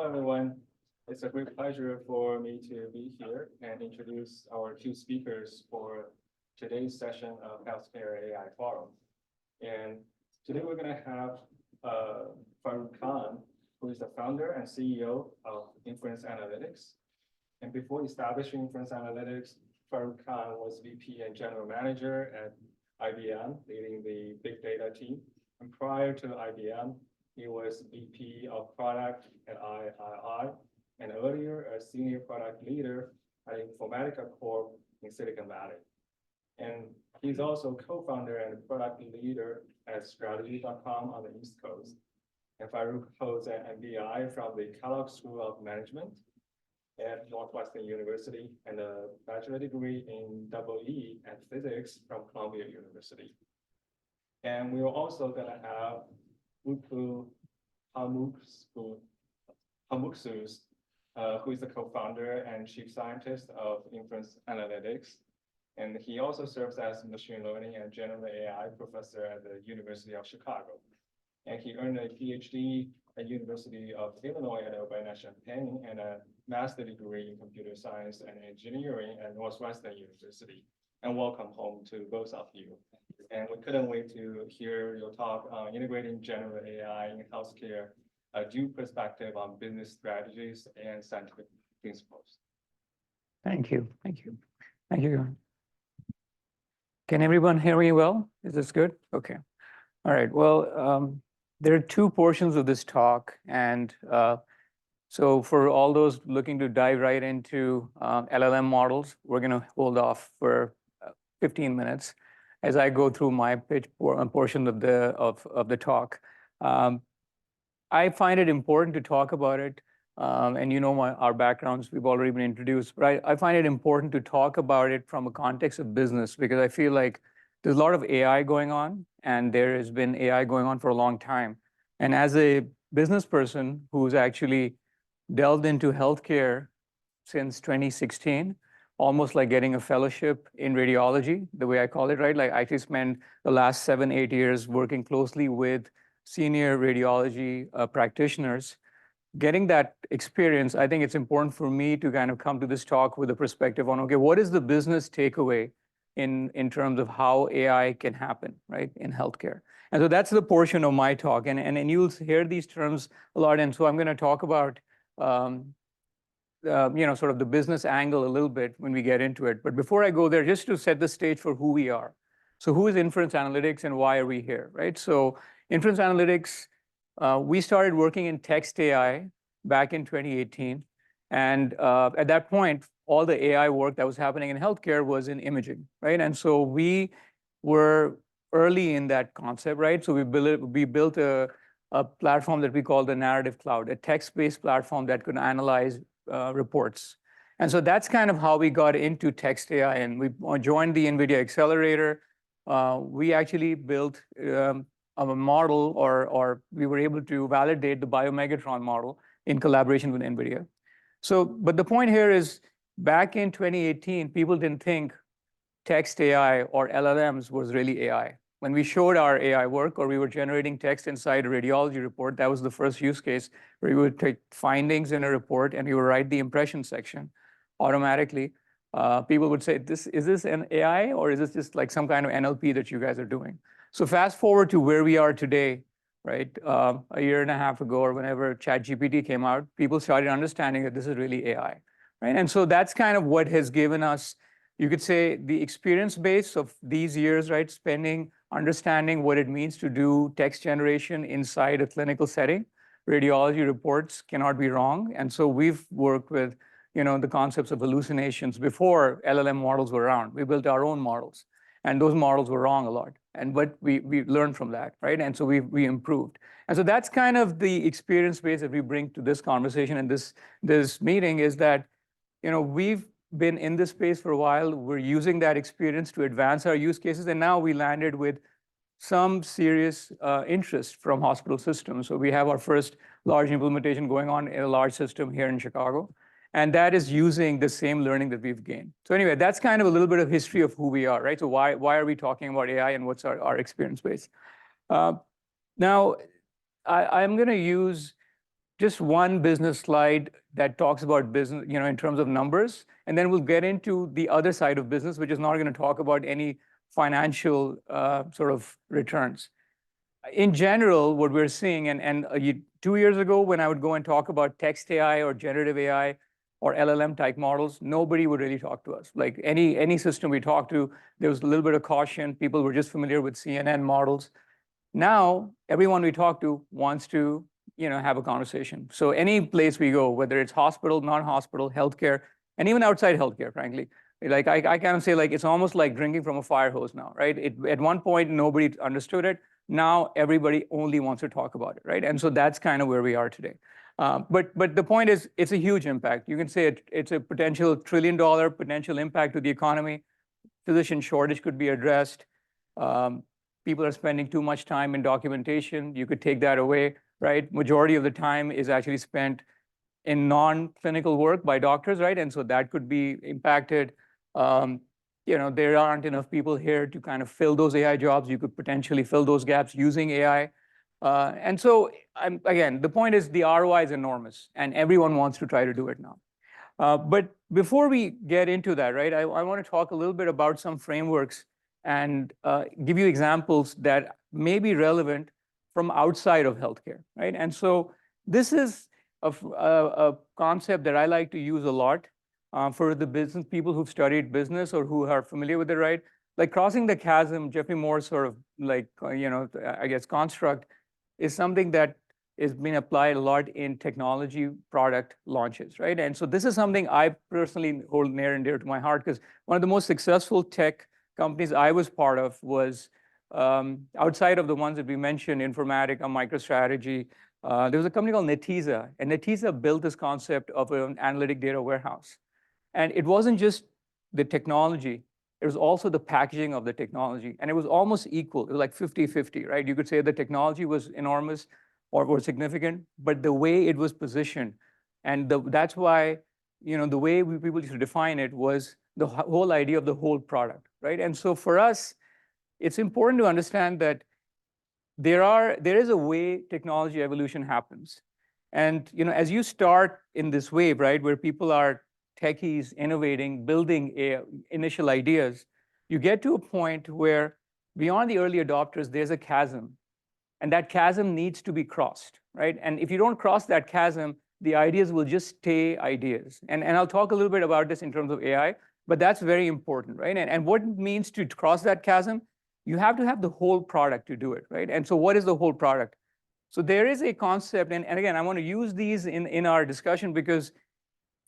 Hello, everyone. It's a great pleasure for me to be here and introduce our two speakers for today's session of Healthcare AI Forum. And today we're going to have Farrukh Khan, who is the founder and CEO of Inference Analytics. And before establishing Inference Analytics, Farrukh Khan was VP and General Manager at IBM, leading the big data team. And prior to IBM, he was VP of Product at III, and earlier a Senior Product Leader at Informatica Corp in Silicon Valley. And he's also co-founder and product leader at Strategy.com on the East Coast. And Farrukh holds an MBA from the Kellogg School of Management at Northwestern University and a bachelor degree in EE and physics from Columbia University. And we're also going to have Utku Pamuksuz, who is the co-founder and chief scientist of Inference Analytics. And he also serves as machine learning and generative AI professor at the University of Chicago. And he earned a PhD at University of Illinois at Urbana-Champaign and a master's degree in computer science and engineering at Northwestern University. And welcome home to both of you. And we couldn't wait to hear your talk on integrating generative AI in healthcare, a due perspective on business strategies and scientific principles. Thank you. Thank you. Thank you. Can everyone hear me well? Is this good? Okay. All right. Well, there are two portions of this talk. And so for all those looking to dive right into LLM models, we're going to hold off for 15 minutes as I go through my pitch portion of the talk. I find it important to talk about it. And you know our backgrounds, we've already been introduced. But I find it important to talk about it from a context of business, because I feel like there's a lot of AI going on, and there has been AI going on for a long time. And as a business person who's actually delved into healthcare since 2016, almost like getting a fellowship in radiology, the way I call it, right? Like I actually spent the last 7-8 years working closely with senior radiology practitioners. Getting that experience, I think it's important for me to kind of come to this talk with a perspective on, okay, what is the business takeaway in terms of how AI can happen, right, in healthcare? And so that's the portion of my talk. And you'll hear these terms a lot. And so I'm going to talk about sort of the business angle a little bit when we get into it. But before I go there, just to set the stage for who we are. So who is Inference Analytics and why are we here, right? So Inference Analytics, we started working in text AI back in 2018. And at that point, all the AI work that was happening in healthcare was in imaging, right? And so we were early in that concept, right? So we built a platform that we call the Narrative Cloud, a text-based platform that could analyze reports. And so that's kind of how we got into text AI. And we joined the NVIDIA accelerator. We actually built a model, or we were able to validate the Biomegatron model in collaboration with NVIDIA. So, but the point here is, back in 2018, people didn't think text AI or LLMs was really AI. When we showed our AI work, or we were generating text inside a radiology report, that was the first use case where we would take findings in a report and we would write the impression section automatically. People would say, is this an AI, or is this just like some kind of NLP that you guys are doing? So fast forward to where we are today, right? A year and a half ago, or whenever ChatGPT came out, people started understanding that this is really AI, right? And so that's kind of what has given us, you could say, the experience base of these years, right? Understanding what it means to do text generation inside a clinical setting. Radiology reports cannot be wrong. And so we've worked with, the concepts of hallucinations before LLM models were around. We built our own models, and those models were wrong a lot. But we learned from that, right? And so we improved. And so that's kind of the experience base that we bring to this conversation and this meeting, is that, we've been in this space for a while. We're using that experience to advance our use cases. And now we landed with some serious interest from hospital systems. So we have our first large implementation going on in a large system here in Chicago. And that is using the same learning that we've gained. So anyway, that's kind of a little bit of history of who we are, right? So why are we talking about AI, and what's our experience base? Now, I'm going to use just one business slide that talks about business, in terms of numbers, and then we'll get into the other side of business, which is not going to talk about any financial sort of returns. In general, what we're seeing, and 2 years ago, when I would go and talk about text AI or generative AI or LLM type models, nobody would really talk to us. Like any system we talked to, there was a little bit of caution. People were just familiar with CNN models. Now, everyone we talk to wants to, have a conversation. So any place we go, whether it's hospital, non-hospital, healthcare, and even outside healthcare, frankly, like I kind of say, like it's almost like drinking from a fire hose now, right? At one point, nobody understood it. Now everybody only wants to talk about it, right? And so that's kind of where we are today. But the point is, it's a huge impact. You can say it's a potential $1 trillion potential impact to the economy. Physician shortage could be addressed. People are spending too much time in documentation. You could take that away, right? Majority of the time is actually spent in non-clinical work by doctors, right? And so that could be impacted. There aren't enough people here to kind of fill those AI jobs. You could potentially fill those gaps using AI. And so, again, the point is the ROI is enormous, and everyone wants to try to do it now. But before we get into that, right, I want to talk a little bit about some frameworks and give you examples that may be relevant from outside of healthcare, right? And so this is a concept that I like to use a lot for the business people who've studied business or who are familiar with it, right? Like crossing the chasm, Jeffrey Moore's sort of like, I guess, construct is something that is being applied a lot in technology product launches, right? And so this is something I personally hold near and dear to my heart, because one of the most successful tech companies I was part of was outside of the ones that we mentioned, Informatica, MicroStrategy. There was a company called Netezza, and Netezza built this concept of an analytic data warehouse. And it wasn't just the technology, it was also the packaging of the technology. And it was almost equal. It was like 50-50, right? You could say the technology was enormous or was significant, but the way it was positioned, and that's why, the way people used to define it was the whole idea of the whole product, right? And so for us, it's important to understand that there is a way technology evolution happens. And as you start in this wave, right, where people are techies innovating, building initial ideas, you get to a point where beyond the early adopters, there's a chasm. And that chasm needs to be crossed, right? And if you don't cross that chasm, the ideas will just stay ideas. And I'll talk a little bit about this in terms of AI, but that's very important, right? And what it means to cross that chasm, you have to have the whole product to do it, right? And so what is the whole product? So there is a concept, and again, I want to use these in our discussion because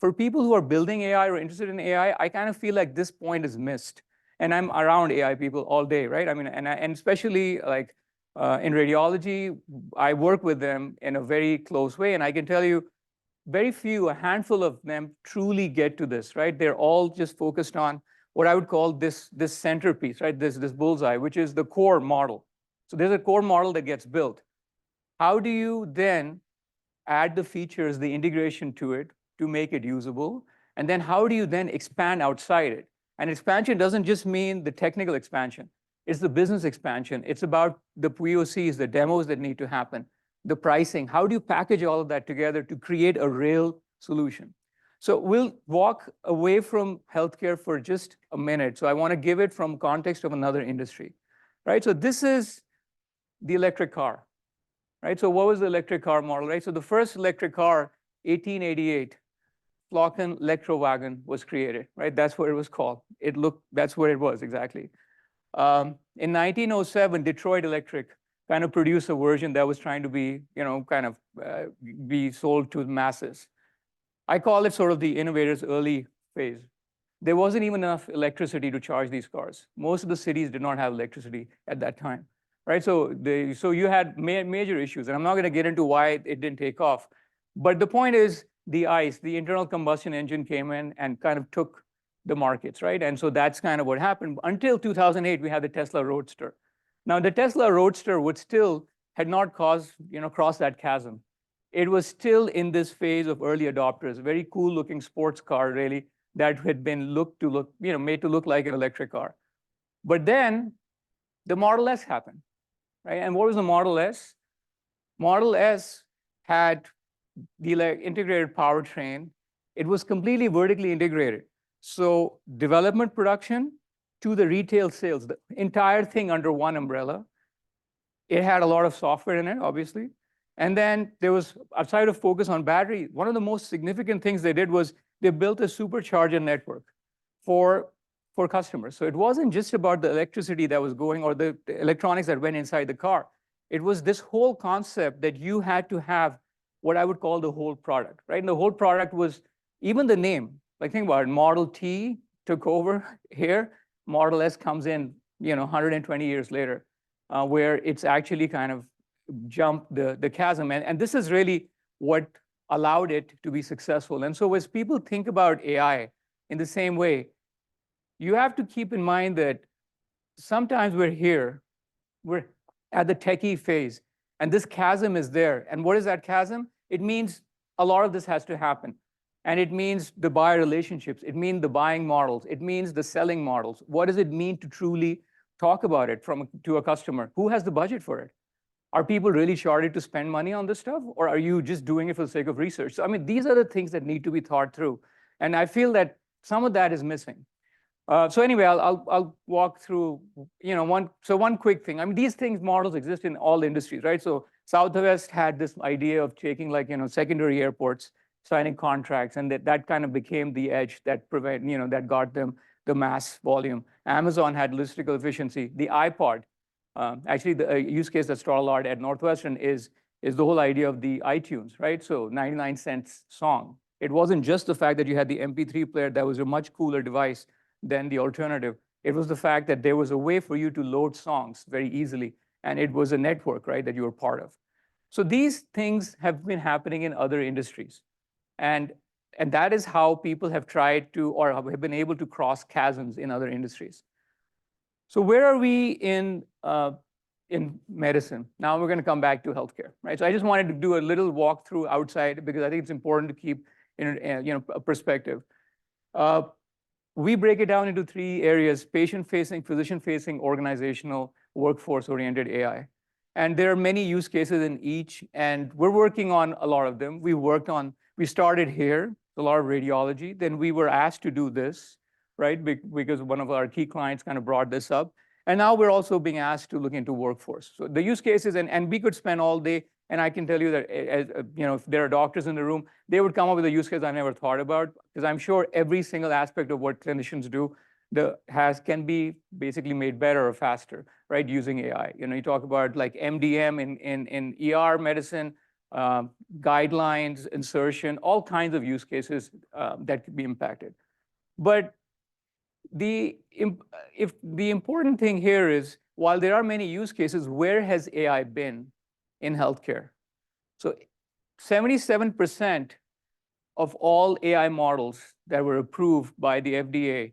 for people who are building AI or interested in AI, I kind of feel like this point is missed. And I'm around AI people all day, right? I mean, and especially like in radiology, I work with them in a very close way. And I can tell you, very few, a handful of them truly get to this, right? They're all just focused on what I would call this centerpiece, right? This bullseye, which is the core model. So there's a core model that gets built. How do you then add the features, the integration to it to make it usable? And then how do you then expand outside it? And expansion doesn't just mean the technical expansion. It's the business expansion. It's about the POCs, the demos that need to happen, the pricing. How do you package all of that together to create a real solution? So we'll walk away from healthcare for just a minute. So I want to give it from context of another industry, right? So this is the electric car, right? So what was the electric car model, right? So the first electric car, 1888, Flocken Electrowagen was created, right? That's what it was called. That's what it was exactly. In 1907, Detroit Electric kind of produced a version that was trying to be, be sold to the masses. I call it sort of the innovator's early phase. There wasn't even enough electricity to charge these cars. Most of the cities did not have electricity at that time, right? So you had major issues, and I'm not going to get into why it didn't take off. But the point is, the ICE, the internal combustion engine, came in and kind of took the markets, right? And so that's kind of what happened. Until 2008, we had the Tesla Roadster. Now, the Tesla Roadster had not crossed that chasm. It was still in this phase of early adopters, very cool looking sports car, really, that had been made to look like an electric car. But then the Model S happened, right? And what was the Model S? Model S had the integrated powertrain, it was completely vertically integrated. So development production to the retail sales, the entire thing under one umbrella. It had a lot of software in it, obviously. And then there was, outside of focus on battery, one of the most significant things they did was they built a supercharger network for customers. So it wasn't just about the electricity that was going or the electronics that went inside the car. It was this whole concept that you had to have what I would call the whole product, right? And the whole product was even the name. Like think about it, Model T took over here, Model S comes in, 120 years later, where it's actually kind of jumped the chasm. And this is really what allowed it to be successful. And so as people think about AI in the same way, you have to keep in mind that sometimes we're at the techie phase, and this chasm is there. And what is that chasm? It means a lot of this has to happen. And it means the buyer relationships. It means the buying models. It means the selling models. What does it mean to truly talk about it to a customer? Who has the budget for it? Are people really charged to spend money on this stuff? Or are you just doing it for the sake of research? So, I mean, these are the things that need to be thought through. And I feel that some of that is missing. So anyway, I'll walk through, one quick thing. I mean, these models exist in all industries, right? So Southwest had this idea of taking secondary airports, signing contracts, and that kind of became the edge that that got them the mass volume. Amazon had logistical efficiency. The iPod, actually the use case that's taught a lot at Northwestern is the whole idea of the iTunes, right? So 99-cent song. It wasn't just the fact that you had the MP3 player that was a much cooler device than the alternative. It was the fact that there was a way for you to load songs very easily, and it was a network, right, that you were part of. So these things have been happening in other industries. And that is how people have tried to, or have been able to cross chasms in other industries. So where are we in medicine? Now we're going to come back to healthcare, right? So I just wanted to do a little walkthrough outside because I think it's important to keep a perspective. We break it down into 3 areas: patient-facing, physician-facing, organizational, workforce-oriented AI. And there are many use cases in each, and we're working on a lot of them. We started here, a lot of radiology. Then we were asked to do this, right? Because one of our key clients kind of brought this up. And now we're also being asked to look into workforce. So the use cases, and we could spend all day, and I can tell you that, if there are doctors in the room, they would come up with a use case I never thought about, because I'm sure every single aspect of what clinicians do can be basically made better or faster, right, using AI. You talk about like MDM in ER medicine, guidelines, insertion, all kinds of use cases that could be impacted. But the important thing here is, while there are many use cases, where has AI been in healthcare? So 77% of all AI models that were approved by the FDA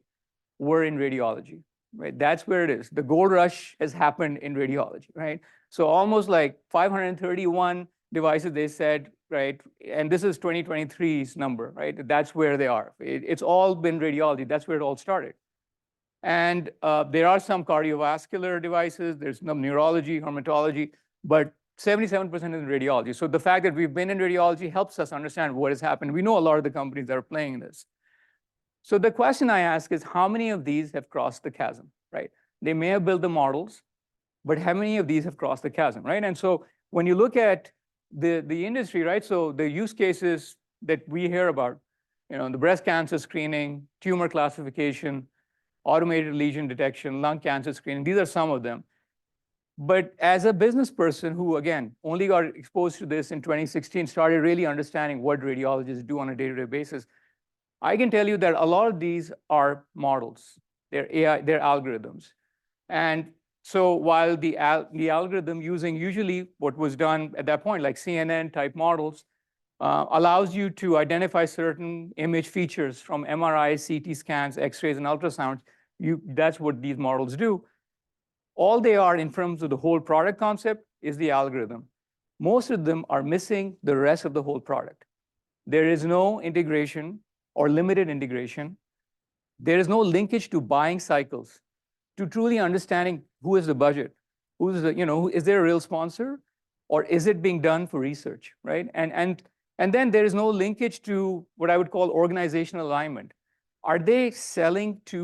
were in radiology, right? That's where it is. The gold rush has happened in radiology, right? So almost like 531 devices, they said, right? And this is 2023's number, right? That's where they are. It's all been radiology. That's where it all started. And there are some cardiovascular devices. There's some neurology, hematology, but 77% is in radiology. So the fact that we've been in radiology helps us understand what has happened. We know a lot of the companies that are playing this. So the question I ask is, how many of these have crossed the chasm, right? They may have built the models, but how many of these have crossed the chasm, right? And so when you look at the industry, right? So the use cases that we hear about, the breast cancer screening, tumor classification, automated lesion detection, lung cancer screening, these are some of them. But as a business person who, again, only got exposed to this in 2016, started really understanding what radiologists do on a day-to-day basis, I can tell you that a lot of these are models. They're AI, they're algorithms. And so while the algorithm using usually what was done at that point, like CNN-type models, allows you to identify certain image features from MRIs, CT scans, X-rays, and ultrasounds, that's what these models do. All they are in terms of the whole product concept is the algorithm. Most of them are missing the rest of the whole product. There is no integration or limited integration. There is no linkage to buying cycles, to truly understanding who is the budget, is there a real sponsor, or is it being done for research, right? And And then there is no linkage to what I would call organizational alignment. Are they selling to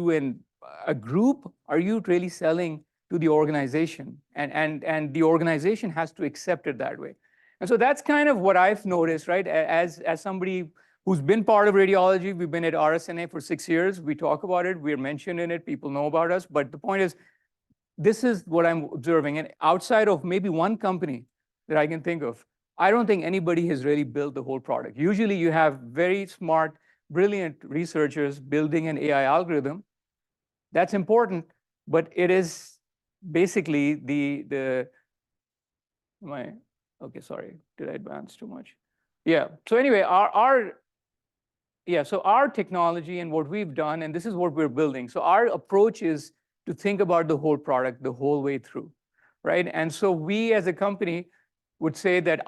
a group? Are you really selling to the organization? And the organization has to accept it that way. And so that's kind of what I've noticed, right? As somebody who's been part of radiology, we've been at RSNA for 6 years. We talk about it, we're mentioned in it, people know about us. But the point is, this is what I'm observing. And outside of maybe one company that I can think of, I don't think anybody has really built the whole product. Usually you have very smart, brilliant researchers building an AI algorithm. That's important, but it is basically okay, sorry, did I advance too much? Yeah, so anyway, so our technology and what we've done, and this is what we're building. So our approach is to think about the whole product the whole way through, right? And so we as a company would say that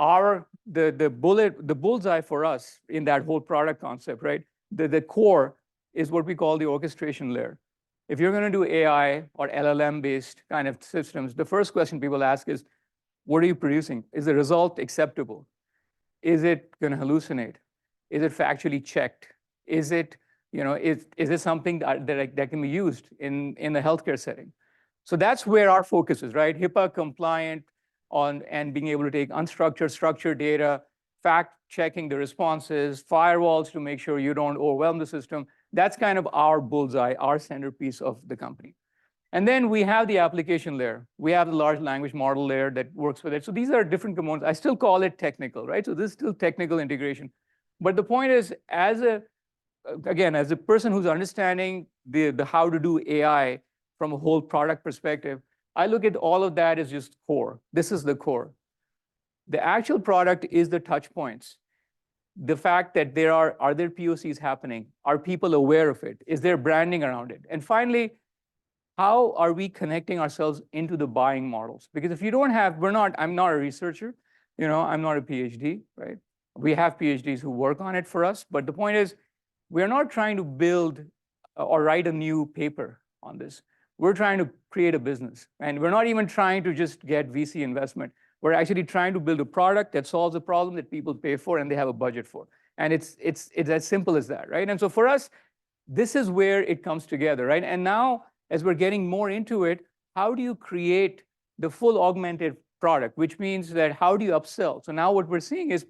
the bullseye for us in that whole product concept, right? The core is what we call the orchestration layer. If you're going to do AI or LLM-based kind of systems, the first question people ask is, what are you producing? Is the result acceptable? Is it going to hallucinate? Is it factually checked? Is it, is it something that can be used in the healthcare setting? So that's where our focus is, right? HIPAA compliant and being able to take unstructured, structured data, fact checking the responses, firewalls to make sure you don't overwhelm the system. That's kind of our bullseye, our centerpiece of the company. And then we have the application layer. We have the large language model layer that works with it. So these are different components. I still call it technical, right? So this is still technical integration. But the point is, as a person who's understanding the how to do AI from a whole product perspective, I look at all of that as just core. This is the core. The actual product is the touch points. The fact that are there POCs happening? Are people aware of it? Is there branding around it? And finally, how are we connecting ourselves into the buying models? Because if you don't have, I'm not a researcher, I'm not a PhD, right? We have PhDs who work on it for us, but the point is, we're not trying to build or write a new paper on this. We're trying to create a business, and we're not even trying to just get VC investment. We're actually trying to build a product that solves a problem that people pay for and they have a budget for. And it's as simple as that, right? And so for us, this is where it comes together, right? And now, as we're getting more into it, how do you create the full augmented product, which means that how do you upsell? So now what we're seeing is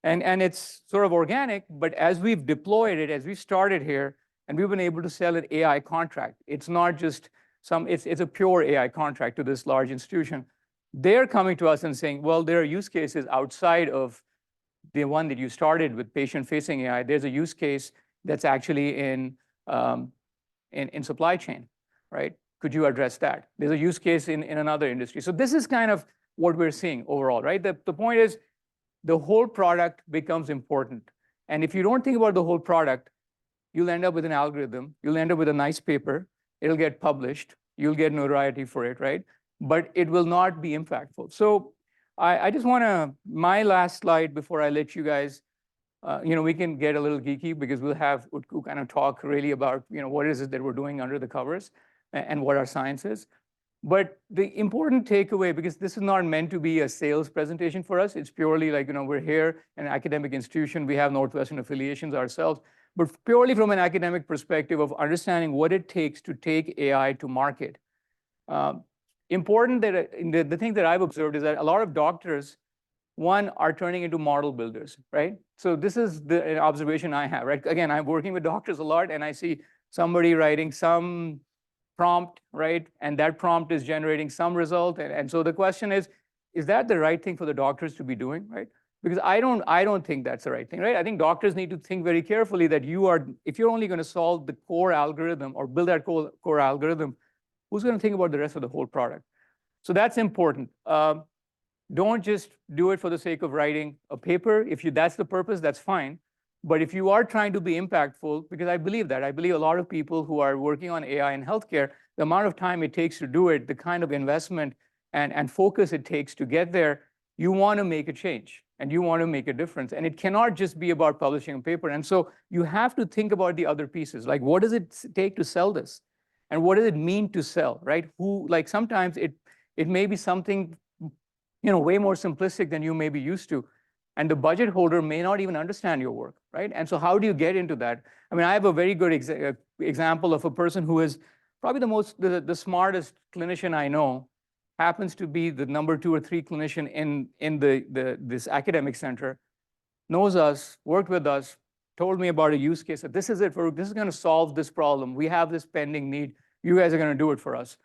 and it's sort of organic, but as we've deployed it, as we started here, and we've been able to sell an AI contract, it's not just it's a pure AI contract to this large institution. They're coming to us and saying, well, there are use cases outside of the one that you started with patient-facing AI. There's a use case that's actually in supply chain, right? Could you address that? There's a use case in another industry. So this is kind of what we're seeing overall, right? The point is, the whole product becomes important. And if you don't think about the whole product, you'll end up with an algorithm. You'll end up with a nice paper. It'll get published. You'll get notoriety for it, right? But it will not be impactful. So I just want to, my last slide before I let you guys, we can get a little geeky because we'll have Utku kind of talk really about, what is it that we're doing under the covers and what our science is. But the important takeaway, because this is not meant to be a sales presentation for us, it's purely like, we're here in an academic institution, we have Northwestern affiliations ourselves, but purely from an academic perspective of understanding what it takes to take AI to market. Important that the thing that I've observed is that a lot of doctors, one, are turning into model builders, right? So this is the observation I have, right? Again, I'm working with doctors a lot, and I see somebody writing some prompt, right? And that prompt is generating some result. And so the question is that the right thing for the doctors to be doing, right? Because I don't think that's the right thing, right? I think doctors need to think very carefully that if you're only going to solve the core algorithm or build that core algorithm, who's going to think about the rest of the whole product? So that's important. Don't just do it for the sake of writing a paper. If that's the purpose, that's fine. But if you are trying to be impactful, because I believe a lot of people who are working on AI in healthcare, the amount of time it takes to do it, the kind of investment and focus it takes to get there, you want to make a change and you want to make a difference. And it cannot just be about publishing a paper. And so you have to think about the other pieces, like what does it take to sell this? And what does it mean to sell, right? Sometimes it may be something, way more simplistic than you may be used to. And the budget holder may not even understand your work, right? And so how do you get into that? I mean, I have a very good example of a person who is probably the smartest clinician I know, happens to be the number 2 or 3 clinician in this academic center, knows us, worked with us, told me about a use case that this is it, Farrukh, this is going to solve this problem. We have this pending need. You guys are going to do it for us.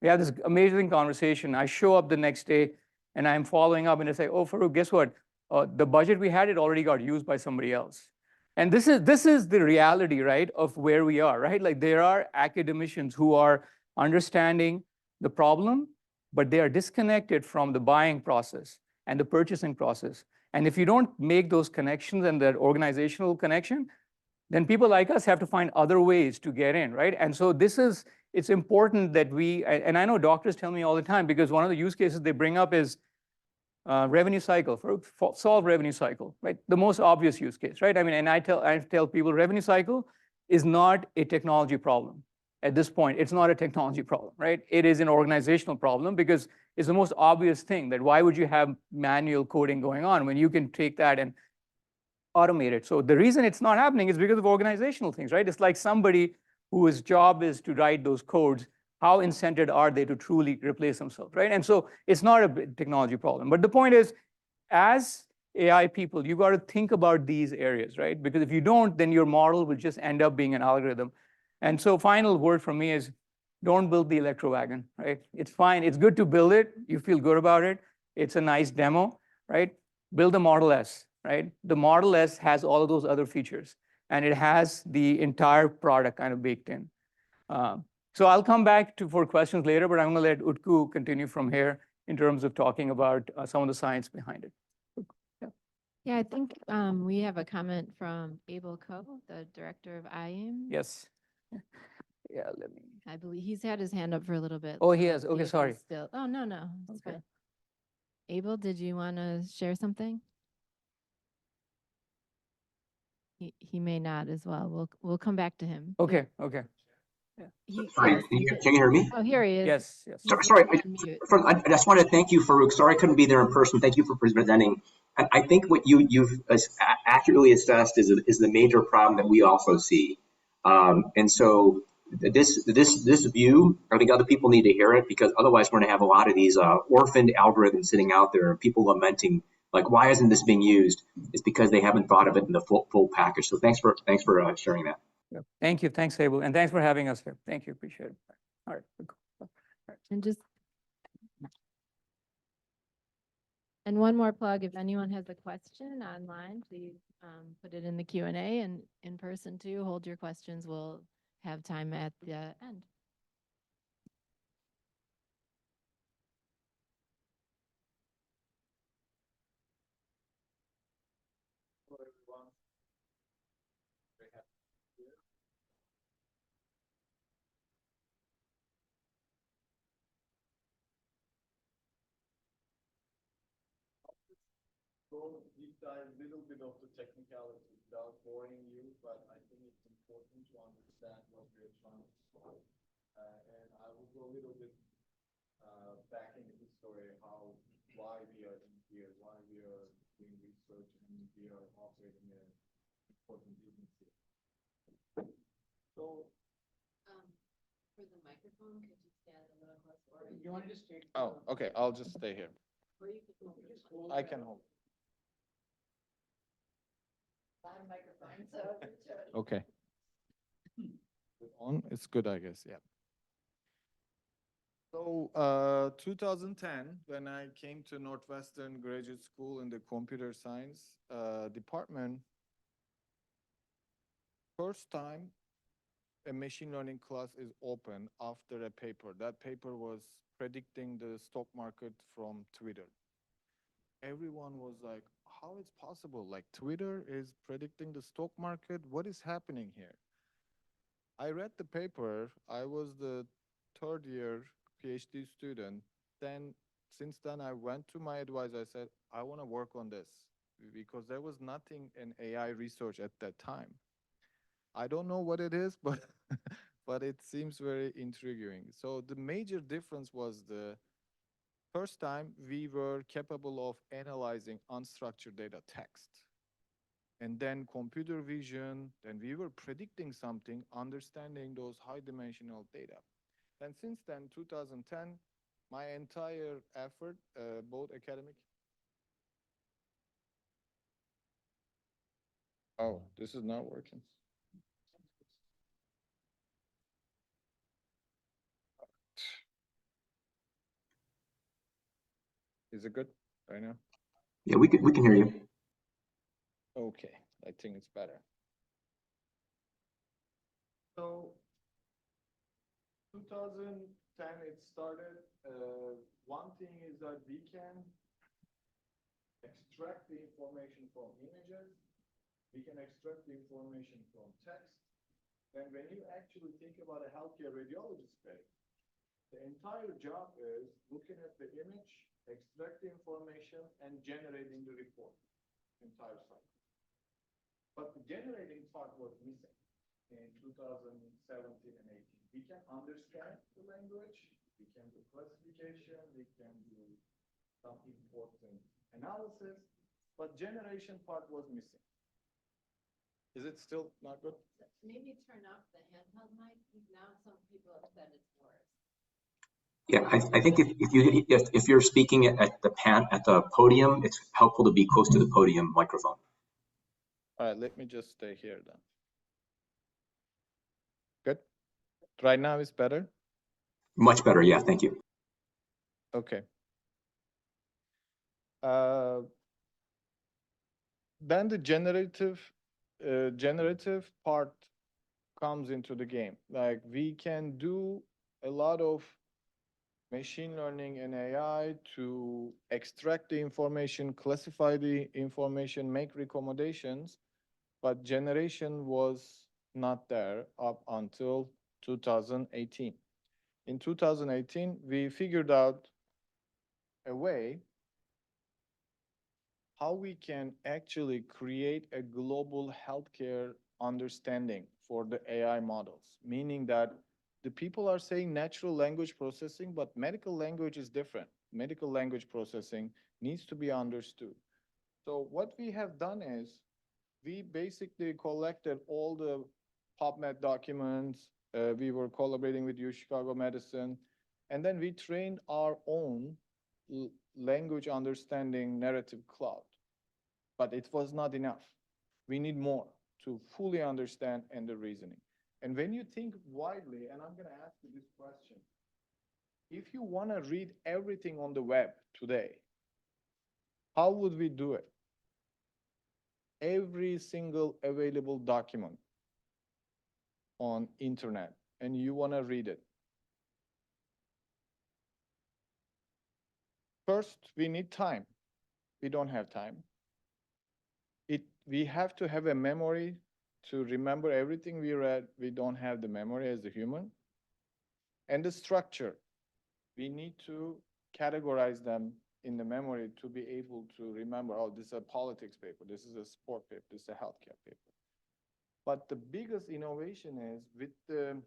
We have this amazing conversation. I show up the next day and I'm following up and I say, oh, Farrukh, guess what? The budget we had, it already got used by somebody else. And this is the reality, right, of where we are, right? Like there are academicians who are understanding the problem, but they are disconnected from the buying process and the purchasing process. And if you don't make those connections and that organizational connection, then people like us have to find other ways to get in, right? And so it's important that and I know doctors tell me all the time, because one of the use cases they bring up is revenue cycle, solve revenue cycle, right? The most obvious use case, right? I mean, and I tell people revenue cycle is not a technology problem. At this point, it's not a technology problem, right? It is an organizational problem, because it's the most obvious thing that why would you have manual coding going on when you can take that and automate it? So the reason it's not happening is because of organizational things, right? It's like somebody whose job is to write those codes, how incented are they to truly replace themselves, right? And so it's not a technology problem. But the point is, as AI people, you got to think about these areas, right? Because if you don't, then your model will just end up being an algorithm. And so final word from me is, don't build the electro wagon, right? It's fine. It's good to build it. You feel good about it. It's a nice demo, right? Build the Model S, right? The Model S has all of those other features, and it has the entire product kind of baked in. So I'll come back for questions later, but I'm going to let Utku continue from here in terms of talking about some of the science behind it. Yeah, I think we have a comment from Abel Ko, the director of IAM. Yes. Yeah, let me. I believe he's had his hand up for a little bit. Oh, he so has. see Okay, if sorry. he's Still. Oh, no, it's Okay. fine. Abel, did you want to share something? He may not as well. We'll come back to him. Okay, okay. Sorry, Yes, can you hear me? Oh, here he is. Yes, yes. Sorry, on mute. I just want to thank you, Farrukh. Sorry I couldn't be there in person. Thank you for presenting. And I think what you've accurately assessed is the major problem that we also see. And so this view, I think other people need to hear it, because otherwise we're going to have a lot of these orphaned algorithms sitting out there, people lamenting, like, why isn't this being used? It's because they haven't thought of it in the full package. So thanks for sharing that. Yeah. Thank you. Thanks, Abel. And thanks for having us here. Thank you. Appreciate it. All right. All right. And one more plug, if anyone has a question online, please put it in the Q&A, and in person too, hold your questions. We'll have time at the end. Hello, everyone. Very happy to be here. Go deep dive a little bit of the technicality without boring you, but I think it's important to understand what we're trying to solve. And I will go a little bit back in the history, why we are in here, why we are doing research, and we are operating an important business here. So, for the microphone, could you stand a little closer? you want to just take? Oh, okay, I'll just stay here. Or you can hold it. I can hold. Not a microphone, so Okay. On, it's good, I guess, yeah. So, 2010, when I came to Northwestern Graduate School in the computer science department, first time a machine learning class is open after a paper. That paper was predicting the stock market from Twitter. Everyone was like, how it's possible? Like, Twitter is predicting the stock market? What is happening here? I read the paper. I was the third year PhD student. Then, since then, I went to my advisor. I said, I want to work on this, because there was nothing in AI research at that time. I don't know what it is, but but it seems very intriguing. So the major difference was the first time we were capable of analyzing unstructured data text. And then computer vision, then we were predicting something, understanding those high dimensional data. And since then, 2010, my entire effort, both academic. Oh, this is not working. Is it good right now? Yeah, we can hear you. Okay, I think it's better. So 2010 it started. One thing is that we can extract the information from images. We can extract the information from text. And when you actually think about a healthcare radiology space, the entire job is looking at the image, extract the information, and generating the report, entire cycle. But the generating part was missing in 2017 and 18. We can understand the language, we can do classification, we can do some important analysis, but generation part was missing. Is it still not good? Maybe turn off the handheld mic. Now some people have said it's worse. Yeah, I think if you're speaking at the podium, it's helpful to be close to the podium microphone. All right, let me just stay here then. Good. Right now it's better? Much better, yeah, thank you. Okay. Then the generative part comes into the game. Like we can do a lot of machine learning and AI to extract the information, classify the information, make recommendations, but generation was not there up until 2018. In 2018, we figured out a way how we can actually create a global healthcare understanding for the AI models, meaning that the people are saying natural language processing, but medical language is different. Medical language processing needs to be understood. So what we have done is we basically collected all the PubMed documents. We were collaborating with U Chicago Medicine, and then we trained our own language understanding narrative cloud. But it was not enough. We need more to fully understand and the reasoning. And when you think widely, and I'm going to ask you this question, if you want to read everything on the web today, how would we do it? Every single available document on internet, and you want to read it. First, we need time. We don't have time. We have to have a memory to remember everything we read. We don't have the memory as a human. And the structure, we need to categorize them in the memory to be able to remember, oh, this is a politics paper, this is a sport paper, this is a healthcare paper. But the biggest innovation is with the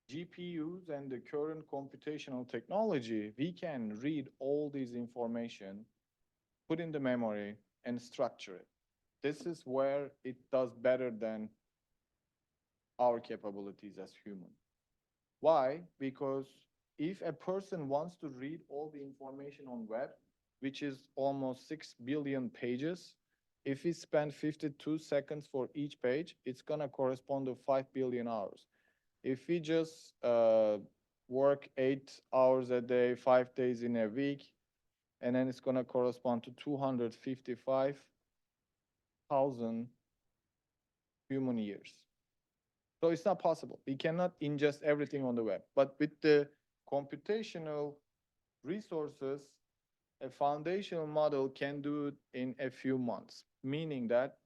GPUs and the current computational technology, we can read all these information, put in the memory, and structure it. This is where it does better than our capabilities as humans. Why? Because if a person wants to read all the information on web, which is almost 6 billion pages, if we spend 52 seconds for each page, it's going to correspond to 5 billion hours. If we just work 8 hours a day, 5 days in a week, and then it's going to correspond to 255,000 human years. So it's not possible. We cannot ingest everything on the web. But with the computational resources, a foundational model can do it in a few months, meaning that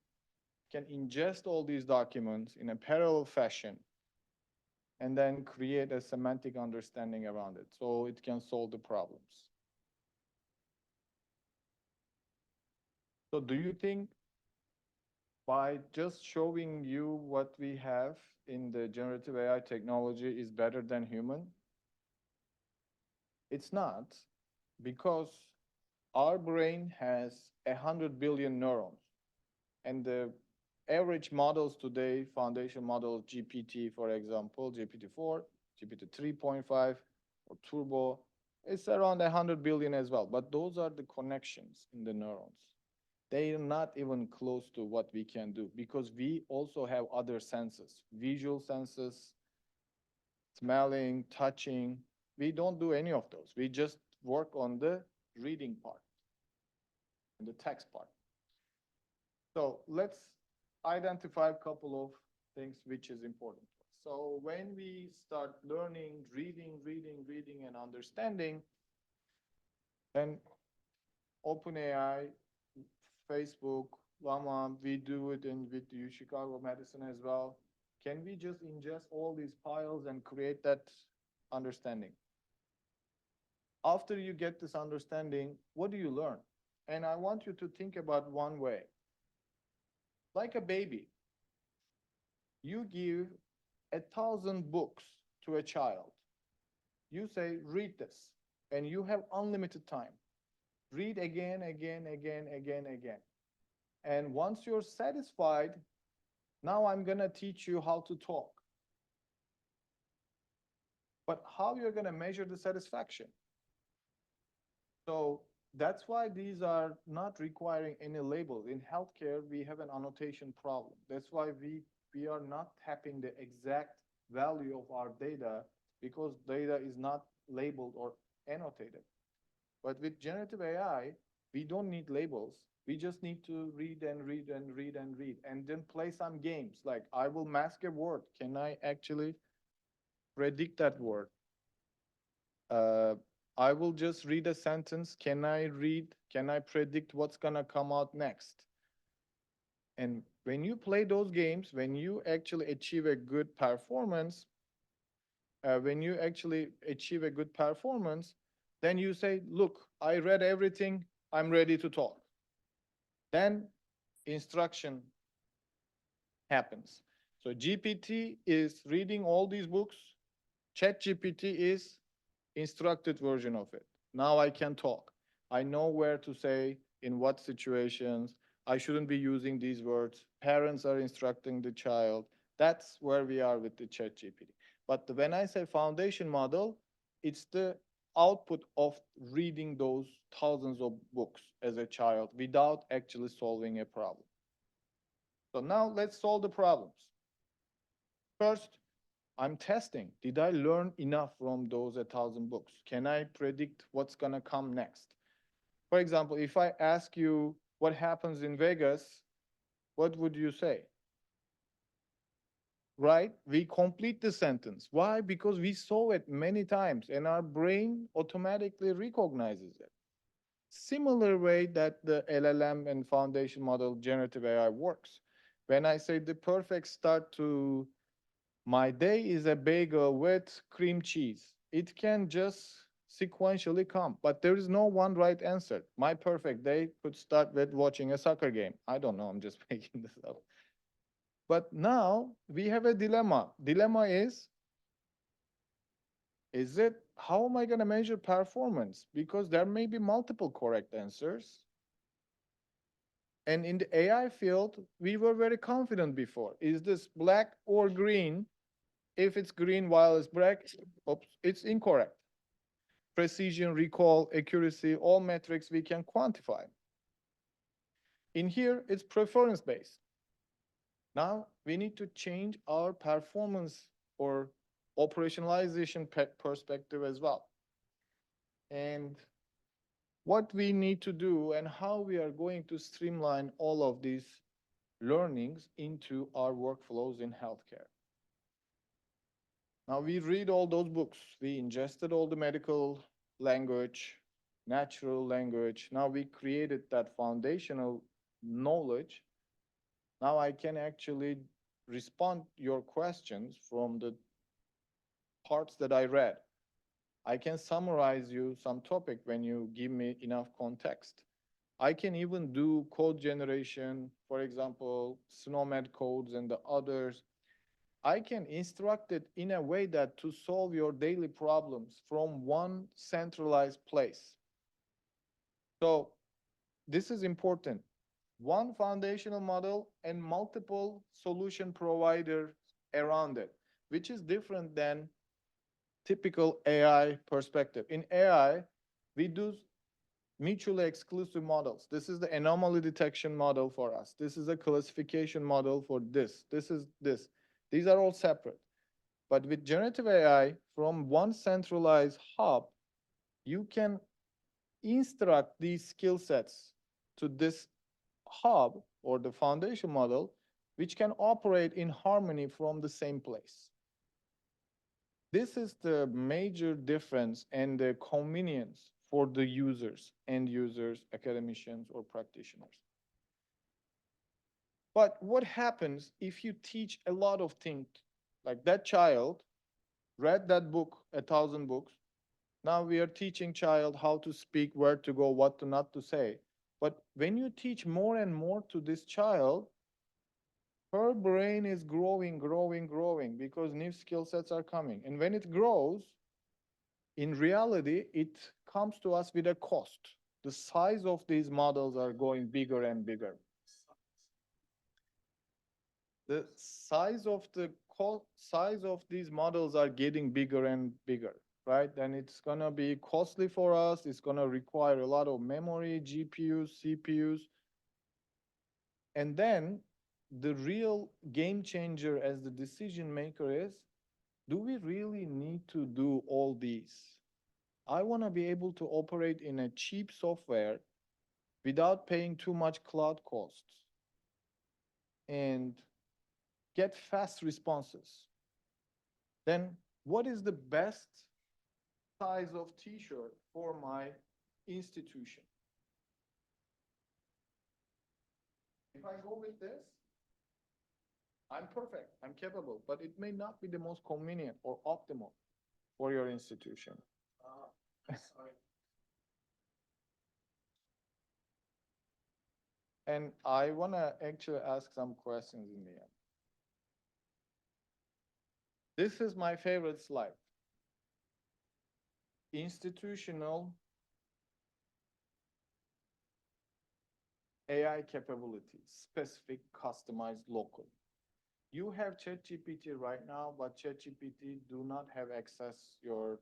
can ingest all these documents in a parallel fashion and then create a semantic understanding around it so it can solve the problems. So do you think by just showing you what we have in the generative AI technology is better than human? It's not, because our brain has 100 billion neurons. And the average models today, foundation models, GPT, for example, GPT-4, GPT 3.5, or Turbo, it's around 100 billion as well. But those are the connections in the neurons. They are not even close to what we can do, because we also have other senses, visual senses, smelling, touching. We don't do any of those. We just work on the reading part and the text part. So let's identify a couple of things which is important. So when we start learning, reading, and understanding, then OpenAI, Facebook, Llama, we do it with the Chicago Medicine as well. Can we just ingest all these piles and create that understanding? After you get this understanding, what do you learn? And I want you to think about one way. Like a baby, you give 1,000 books to a child. You say, read this, and you have unlimited time. Read again. And once you're satisfied, now I'm gonna teach you how to talk. But how you're gonna measure the satisfaction? So that's why these are not requiring any labels. In healthcare, we have an annotation problem. That's why we are not tapping the exact value of our data, because data is not labeled or annotated. But with generative AI, we don't need labels. We just need to read and then play some games. Like, I will mask a word. Can I actually predict that word? I will just read a sentence. Can I predict what's gonna come out next? And when you play those games, when you actually achieve a good performance, then you say, look, I read everything, I'm ready to talk. Then instruction happens. So GPT is reading all these books. ChatGPT is instructed version of it. Now I can talk. I know where to say, in what situations. I shouldn't be using these words. Parents are instructing the child. That's where we are with the ChatGPT. But when I say foundation model, it's the output of reading those thousands of books as a child without actually solving a problem. So now let's solve the problems. First, I'm testing. Did I learn enough from those 1,000 books? Can I predict what's gonna come next? For example, if I ask you what happens in Vegas, what would you say? Right? We complete the sentence. Why? Because we saw it many times and our brain automatically recognizes it. Similar way that the LLM and foundation model generative AI works. When I say the perfect start to my day is a bagel with cream cheese, it can just sequentially come, but there is no one right answer. My perfect day could start with watching a soccer game. I don't know, I'm just making this up. But now we have a dilemma. Dilemma is it, how am I going to measure performance? Because there may be multiple correct answers. And in the AI field, we were very confident before. Is this black or green? If it's green while it's black, oops, it's incorrect. Precision, recall, accuracy, all metrics we can quantify. In here, it's preference-based. Now, we need to change our performance or operationalization perspective as well. And what we need to do and how we are going to streamline all of these learnings into our workflows in healthcare. Now, we read all those books. We ingested all the medical language, natural language. Now we created that foundational knowledge. Now I can actually respond your questions from the parts that I read. I can summarize you some topic when you give me enough context. I can even do code generation, for example, SNOMED codes and the others. I can instruct it in a way that to solve your daily problems from one centralized place. So this is important. One foundational model and multiple solution providers around it, which is different than typical AI perspective. In AI, we do mutually exclusive models. This is the anomaly detection model for us. This is a classification model for this. This is this. These are all separate. But with generative AI, from one centralized hub, you can instruct these skill sets to this hub or the foundation model, which can operate in harmony from the same place. This is the major difference and the convenience for the users, end users, academicians, or practitioners. But what happens if you teach a lot of things? Like that child read that book, 1,000 books. Now we are teaching child how to speak, where to go, what to not to say. But when you teach more and more to this child, her brain is growing because new skill sets are coming. And when it grows, in reality, it comes to us with a cost. The size of these models are going bigger and bigger. The size of these models are getting bigger and bigger, right? And it's gonna be costly for us. It's gonna require a lot of memory, GPUs, CPUs. And then the real game changer as the decision maker is, do we really need to do all these? I want to be able to operate in a cheap software without paying too much cloud costs and get fast responses. Then what is the best size of t-shirt for my institution? If I go with this, I'm perfect, I'm capable, but it may not be the most convenient or optimal for your institution. And I want to actually ask some questions in the end. This is my favorite slide. Institutional AI capabilities, specific, customized, local. You have ChatGPT right now, but ChatGPT do not have access your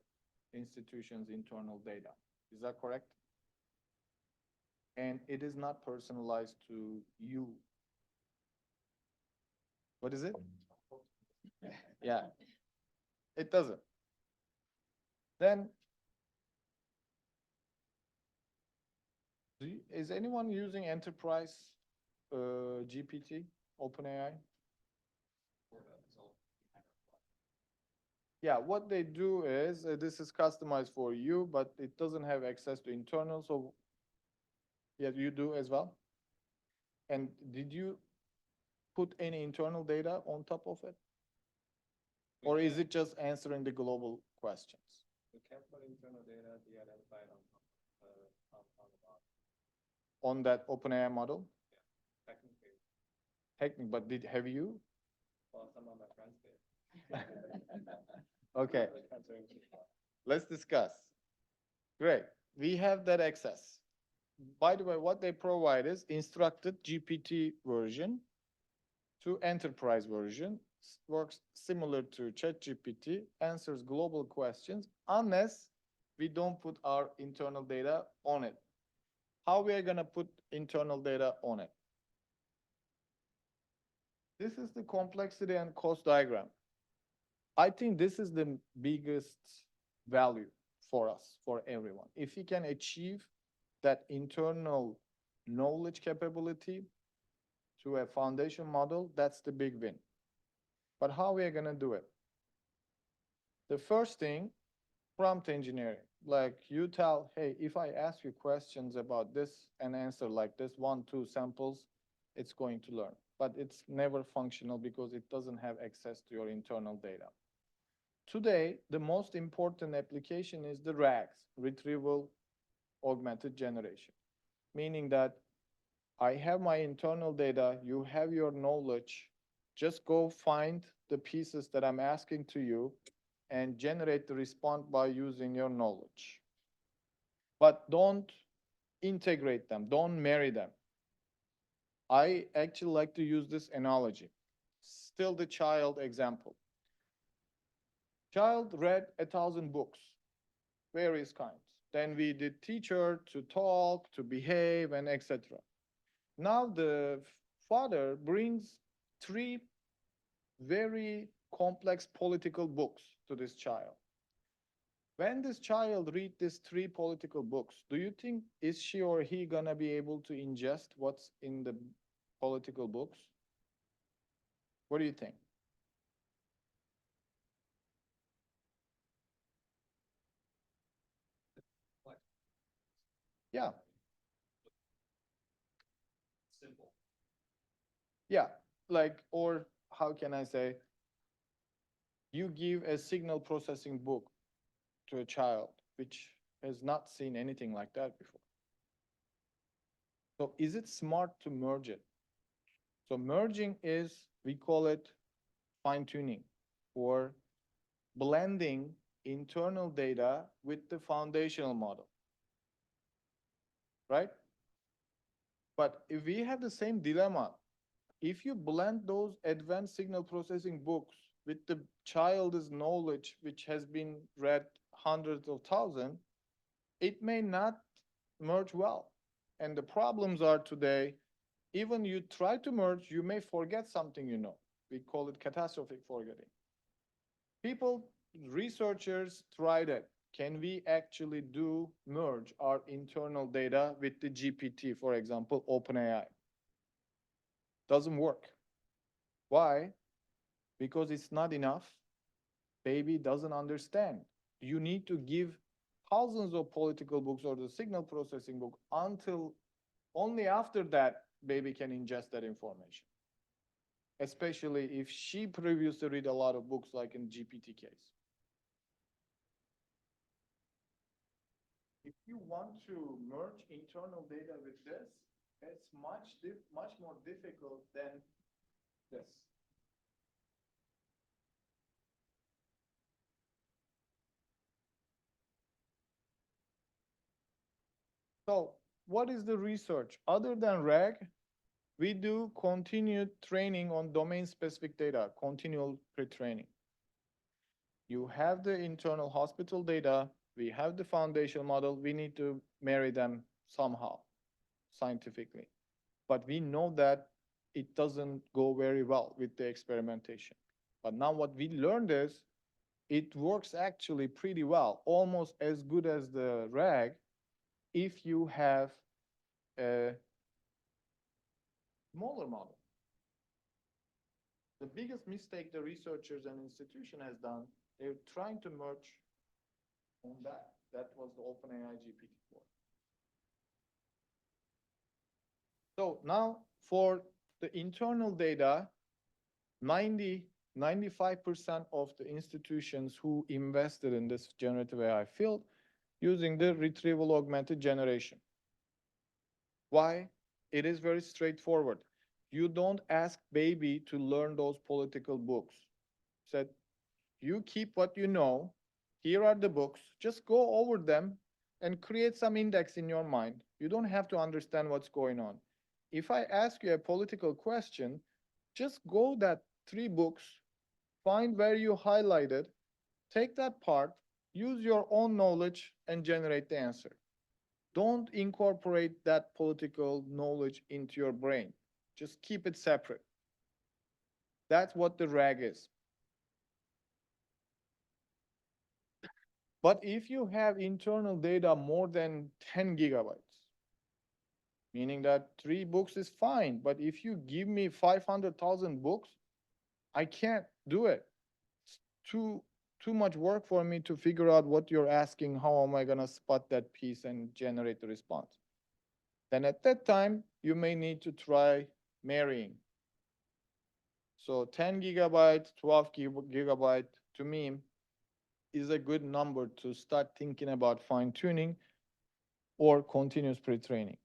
institution's internal data. Is that correct? And it is not personalized to you. What is it? Yeah, it doesn't. Then, is anyone using enterprise GPT, OpenAI? Yeah, what they do is, this is customized for you, but it doesn't have access to internal, so yeah, you do as well? And did you put any internal data on top of it? Or is it just answering the global questions? We can put internal data be identified on the bottom. On that OpenAI model? Yeah, technically. But have you? Well, some of my friends did. Okay, let's discuss. Great, we have that access. By the way, what they provide is instructed GPT version to enterprise version, works similar to ChatGPT, answers global questions, unless we don't put our internal data on it. How we are gonna put internal data on it? This is the complexity and cost diagram. I think this is the biggest value for us, for everyone. If we can achieve that internal knowledge capability to a foundation model, that's the big win. But how we are gonna do it? The first thing, prompt engineering. Like you tell, hey, if I ask you questions about this and answer like this, 1, 2 samples, it's going to learn. But it's never functional because it doesn't have access to your internal data. Today, the most important application is the RAGs, retrieval augmented generation, meaning that I have my internal data, you have your knowledge, Just go find the pieces that I'm asking to you and generate the response by using your knowledge. But don't integrate them, don't marry them. I actually like to use this analogy. Still the child example. Child read 1,000 books, various kinds. Then we did teacher to talk, to behave, and etc. Now the father brings 3 very complex political books to this child. When this child read these 3 political books, do you think is she or he gonna be able to ingest what's in the political books? What do you think? Yeah. Simple. Yeah, like, or how can I say, you give a signal processing book to a child which has not seen anything like that before. So is it smart to merge it? So merging is, we call it fine-tuning or blending internal data with the foundational model, right? But if we have the same dilemma, if you blend those advanced signal processing books with the child's knowledge, which has been read hundreds of thousands, it may not merge well. And the problems are today, even you try to merge, you may forget something you know. We call it catastrophic forgetting. People, researchers tried it. Can we actually do merge our internal data with the GPT, for example, OpenAI? Doesn't work. Why? Because it's not enough. Baby doesn't understand. You need to give thousands of political books or the signal processing book until only after that baby can ingest that information. Especially if she previously read a lot of books like in GPT case. If you want to merge internal data with this, it's much more difficult than this. So what is the research? Other than RAG, we do continued training on domain-specific data, continual pre-training. You have the internal hospital data, we have the foundation model, we need to marry them somehow, scientifically. But we know that it doesn't go very well with the experimentation. But now what we learned is, it works actually pretty well, almost as good as the RAG, if you have a smaller model. The biggest mistake the researchers and institution has done, they're trying to merge on that. That was the OpenAI GPT-4. So now for the internal data, 95% of the institutions who invested in this generative AI field using the retrieval augmented generation. Why? It is very straightforward. You don't ask baby to learn those political books. Said, you keep what you know. Here are the books. Just go over them and create some index in your mind. You don't have to understand what's going on. If I ask you a political question, just go that 3 books, find where you highlighted, take that part, use your own knowledge and generate the answer. Don't incorporate that political knowledge into your brain. Just keep it separate. That's what the RAG is. But if you have internal data more than 10 gigabytes, meaning that 3 books is fine, but if you give me 500,000 books, I can't do it. It's too much work for me to figure out what you're asking, how am I gonna spot that piece and generate the response. Then at that time, you may need to try marrying. So 10 gigabyte, 12 gigabyte, to me, is a good number to start thinking about fine-tuning or continuous pre-training.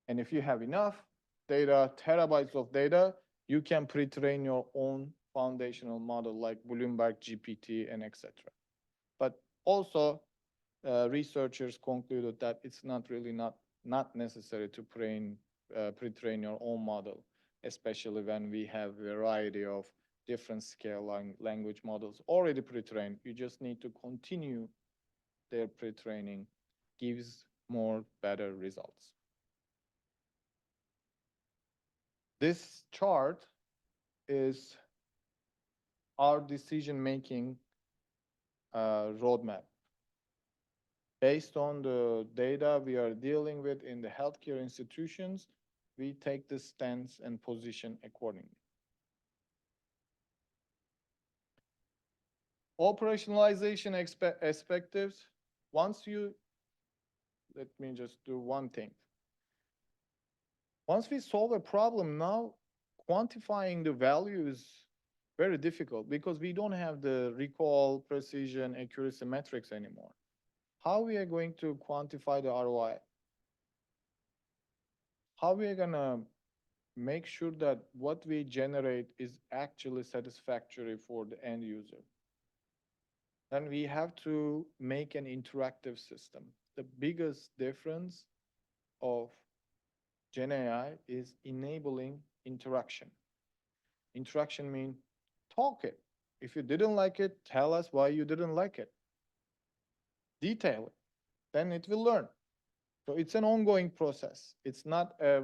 And if you have enough data, terabytes of data, You can pre-train your own foundational model like Bloomberg GPT and etc. But also, researchers concluded that it's not really not necessary to pre-train your own model, especially when we have a variety of different scale language models already pre-trained. You just need to continue their pre-training, gives more better results. This chart is our decision-making roadmap. Based on the data we are dealing with in the healthcare institutions, we take the stance and position accordingly. Operationalization perspectives. Let me just do one thing. Once we solve a problem, now quantifying the value is very difficult because we don't have the recall, precision, accuracy metrics anymore. How we are going to quantify the ROI? How we are gonna make sure that what we generate is actually satisfactory for the end user? Then we have to make an interactive system. The biggest difference of Gen AI is enabling interaction. Interaction means talk it. If you didn't like it, tell us why you didn't like it. Detail it. Then it will learn. So it's an ongoing process. It's not a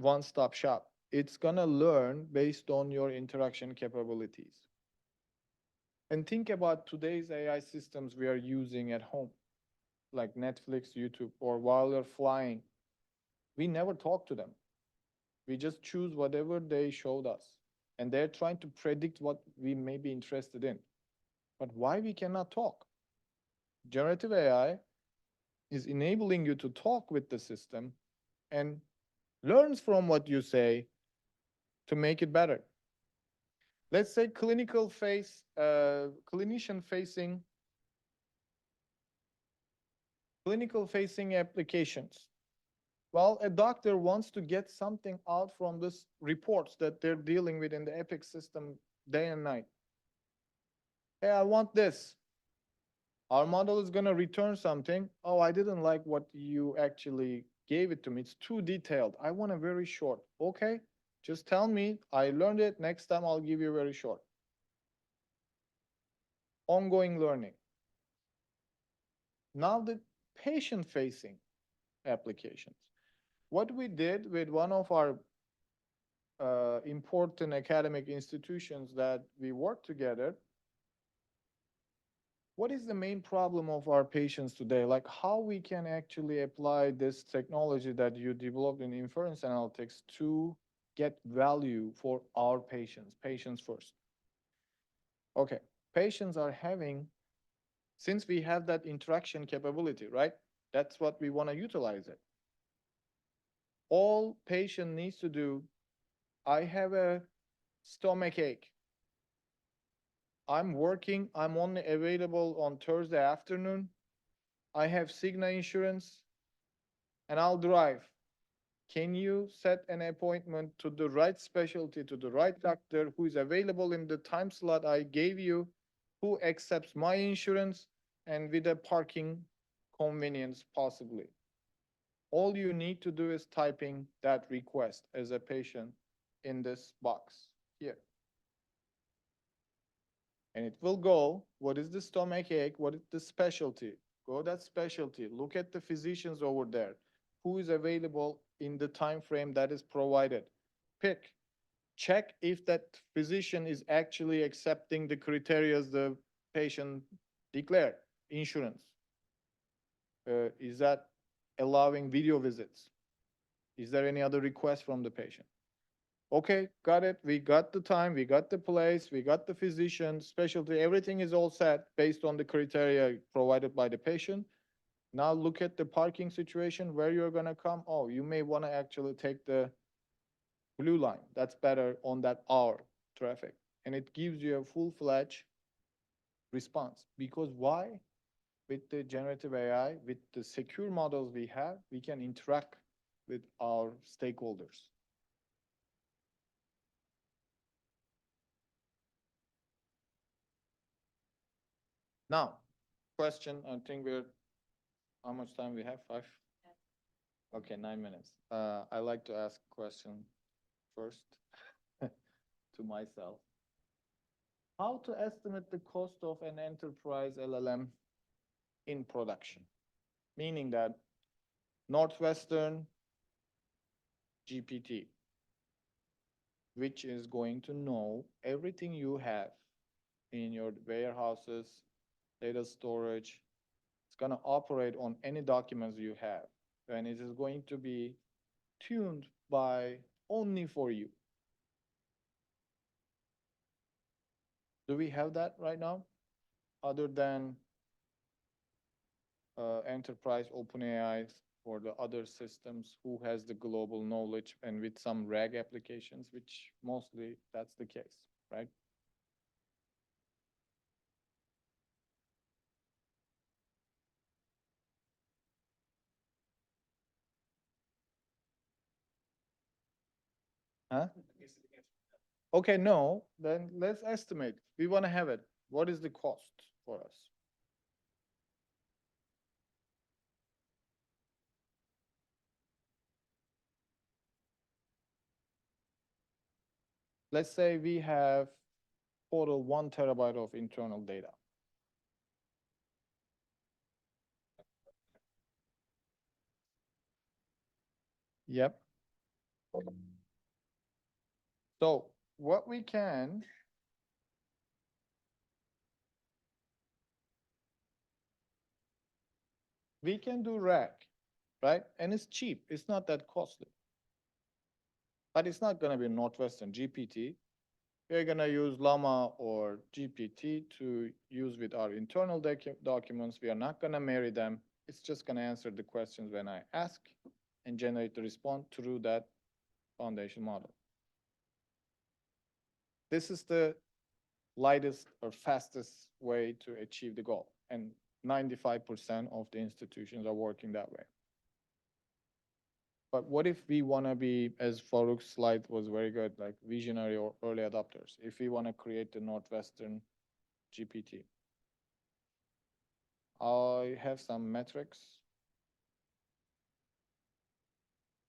one-stop shop. It's gonna learn based on your interaction capabilities. And think about today's AI systems we are using at home, like Netflix, YouTube, or while you're flying. We never talk to them. We just choose whatever they showed us. And they're trying to predict what we may be interested in. But why we cannot talk? Generative AI is enabling you to talk with the system and learns from what you say to make it better. Let's say clinical-facing applications. Well, a doctor wants to get something out from this reports that they're dealing with in the Epic system day and night. Hey, I want this. Our model is going to return something. Oh, I didn't like what you actually gave it to me. It's too detailed. I want a very short. Okay, just tell me. I learned it. Next time I'll give you very short. Ongoing learning. Now the patient-facing applications. What we did with one of our important academic institutions that we work together, what is the main problem of our patients today? Like how we can actually apply this technology that you developed in Inference Analytics to get value for our patients first. Okay, patients are having, since we have that interaction capability, right? That's what we want to utilize it. All patient needs to do, I have a stomach ache. I'm working, I'm only available on Thursday afternoon. I have Cigna insurance and I'll drive. Can you set an appointment to the right specialty, to the right doctor who is available in the time slot I gave you, who accepts my insurance and with a parking convenience possibly? All you need to do is typing that request as a patient in this box here. And it will go, what is the stomach ache? What is the specialty? Go that specialty. Look at the physicians over there. Who is available in the time frame that is provided? Pick. Check if that physician is actually accepting the criteria the patient declared. Insurance. Is that allowing video visits? Is there any other request from the patient? Okay, got it. We got the time, we got the place, we got the physician, specialty, everything is all set based on the criteria provided by the patient. Now look at the parking situation, where you're gonna come. Oh, you may wanna actually take the blue line. That's better on that hour traffic. And it gives you a full-fledged response. Because why? With the generative AI, with the secure models we have, we can interact with our stakeholders. Now, question, I think how much time we have? 5? Okay, 9 minutes. I like to ask question first to myself. How to estimate the cost of an enterprise LLM in production? Meaning that Northwestern GPT, which is going to know everything you have in your warehouses, data storage. It's going to operate on any documents you have, and it is going to be tuned by only for you. Do we have that right now? Other than enterprise OpenAI or the other systems, who has the global knowledge and with some RAG applications, which mostly that's the case, right? Huh? Okay, no, then let's estimate. We want to have it. What is the cost for us? Let's say we have total 1 terabyte of internal data. Yep. So what we can do RAG, right? And it's cheap. It's not that costly. But it's not going to be Northwestern GPT. We're going to use Llama or GPT to use with our internal documents. We are not going to marry them. It's just going to answer the questions when I ask and generate the response through that foundation model. This is the lightest or fastest way to achieve the goal. And 95% of the institutions are working that way. But what if we want to be, as Farrukh's slide was very good, like visionary or early adopters, if we want to create the Northwestern GPT? I have some metrics